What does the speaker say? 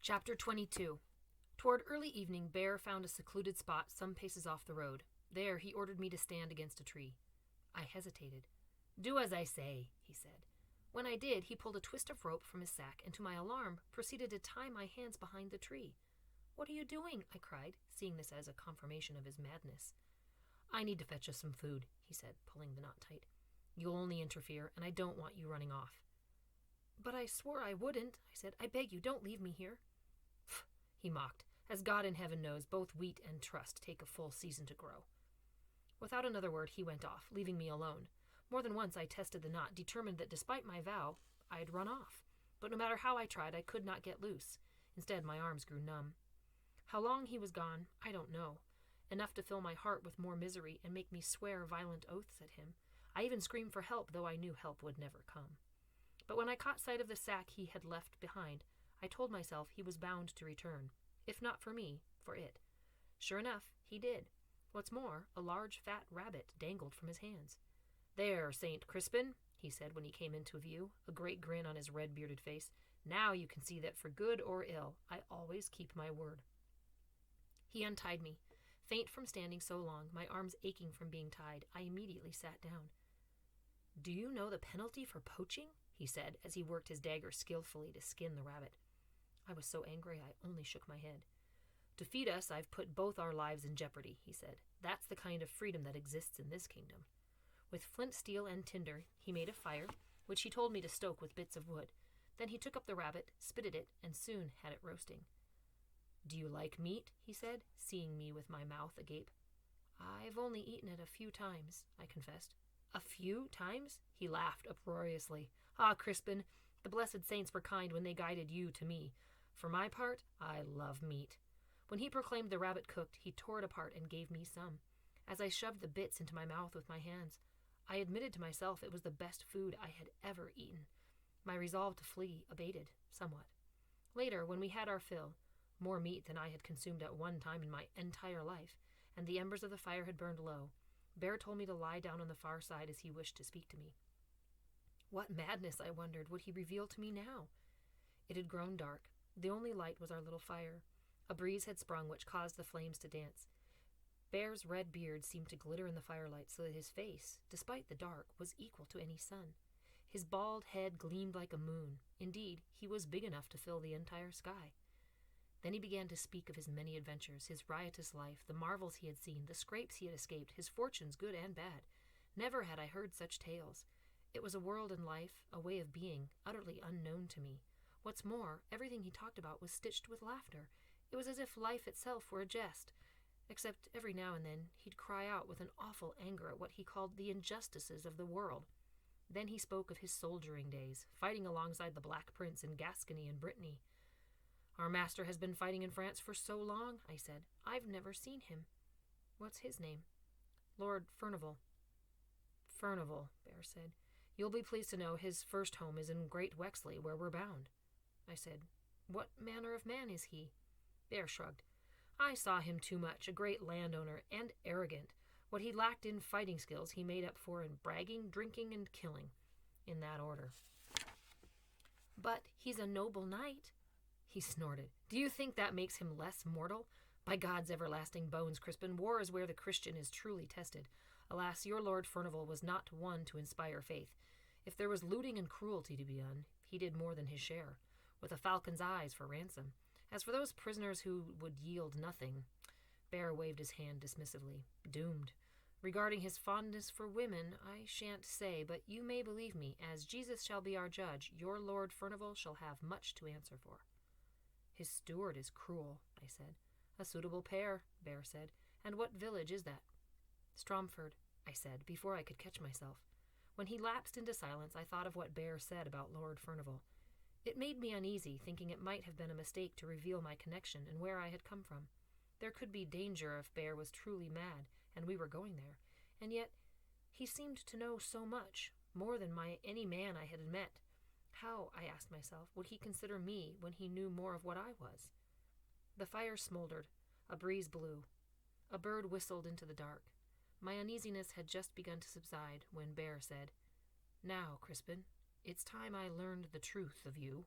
Chapter 22. Toward early evening, Bear found a secluded spot some paces off the road. There he ordered me to stand against a tree. I hesitated. "Do as I say," he said. When I did, he pulled a twist of rope from his sack and, to my alarm, proceeded to tie my hands behind the tree. "What are you doing?" I cried, seeing this as a confirmation of his madness. "I need to fetch us some food," he said, pulling the knot tight. "You'll only interfere, and I don't want you running off." "But I swore I wouldn't," I said. "I beg you, don't leave me here." He mocked. "As God in heaven knows, both wheat and trust take a full season to grow." Without another word, he went off, leaving me alone. More than once I tested the knot, determined that despite my vow, I'd run off. But no matter how I tried, I could not get loose. Instead, my arms grew numb. How long he was gone, I don't know. Enough to fill my heart with more misery and make me swear violent oaths at him. I even screamed for help, though I knew help would never come. But when I caught sight of the sack he had left behind, I told myself he was bound to return. If not for me, for it. Sure enough, he did. What's more, a large fat rabbit dangled from his hands. "There, St. Crispin," he said when he came into view, a great grin on his red-bearded face. "Now you can see that for good or ill, I always keep my word." He untied me. Faint from standing so long, my arms aching from being tied, I immediately sat down. "Do you know the penalty for poaching?" he said, as he worked his dagger skillfully to skin the rabbit. I was so angry I only shook my head. "To feed us, I've put both our lives in jeopardy," he said. "That's the kind of freedom that exists in this kingdom." With flint, steel, and tinder, he made a fire, which he told me to stoke with bits of wood. Then he took up the rabbit, spitted it, and soon had it roasting. "Do you like meat?" he said, seeing me with my mouth agape. "I've only eaten it a few times," I confessed. "A few times?" He laughed uproariously. "Ah, Crispin, the blessed saints were kind when they guided you to me. For my part, I love meat." When he proclaimed the rabbit cooked, he tore it apart and gave me some. As I shoved the bits into my mouth with my hands, I admitted to myself it was the best food I had ever eaten. My resolve to flee abated somewhat. Later, when we had our fill, more meat than I had consumed at one time in my entire life, and the embers of the fire had burned low, Bear told me to lie down on the far side as he wished to speak to me. What madness, I wondered, would he reveal to me now? It had grown dark. The only light was our little fire. A breeze had sprung which caused the flames to dance. Bear's red beard seemed to glitter in the firelight so that his face, despite the dark, was equal to any sun. His bald head gleamed like a moon. Indeed, he was big enough to fill the entire sky. Then he began to speak of his many adventures, his riotous life, the marvels he had seen, the scrapes he had escaped, his fortunes good and bad. Never had I heard such tales. It was a world and life, a way of being, utterly unknown to me. What's more, everything he talked about was stitched with laughter. It was as if life itself were a jest. Except every now and then he'd cry out with an awful anger at what he called the injustices of the world. Then he spoke of his soldiering days, fighting alongside the Black Prince in Gascony and Brittany. "Our master has been fighting in France for so long," I said. "I've never seen him." "What's his name?" "Lord Furnival." "Furnival," Bear said. "You'll be pleased to know his first home is in Great Wexley, where we're bound." I said, "What manner of man is he?" Bear shrugged. "I saw him too much, a great landowner, and arrogant. What he lacked in fighting skills he made up for in bragging, drinking, and killing. In that order." "But he's a noble knight." He snorted. "Do you think that makes him less mortal? By God's everlasting bones, Crispin, war is where the Christian is truly tested. Alas, your Lord Furnival was not one to inspire faith. If there was looting and cruelty to be done, he did more than his share, with a falcon's eyes for ransom. As for those prisoners who would yield nothing," Bear waved his hand dismissively, "doomed. Regarding his fondness for women, I shan't say, but you may believe me, as Jesus shall be our judge, your Lord Furnival shall have much to answer for." "His steward is cruel," I said. "A suitable pair," Bear said. "And what village is that?" "Stromford," I said, before I could catch myself. When he lapsed into silence, I thought of what Bear said about Lord Furnival. It made me uneasy, thinking it might have been a mistake to reveal my connection and where I had come from. There could be danger if Bear was truly mad, and we were going there. And yet, he seemed to know so much, more than any man I had met. How, I asked myself, would he consider me when he knew more of what I was? The fire smoldered. A breeze blew. A bird whistled into the dark. My uneasiness had just begun to subside when Bear said, "Now, Crispin, it's time I learned the truth of you."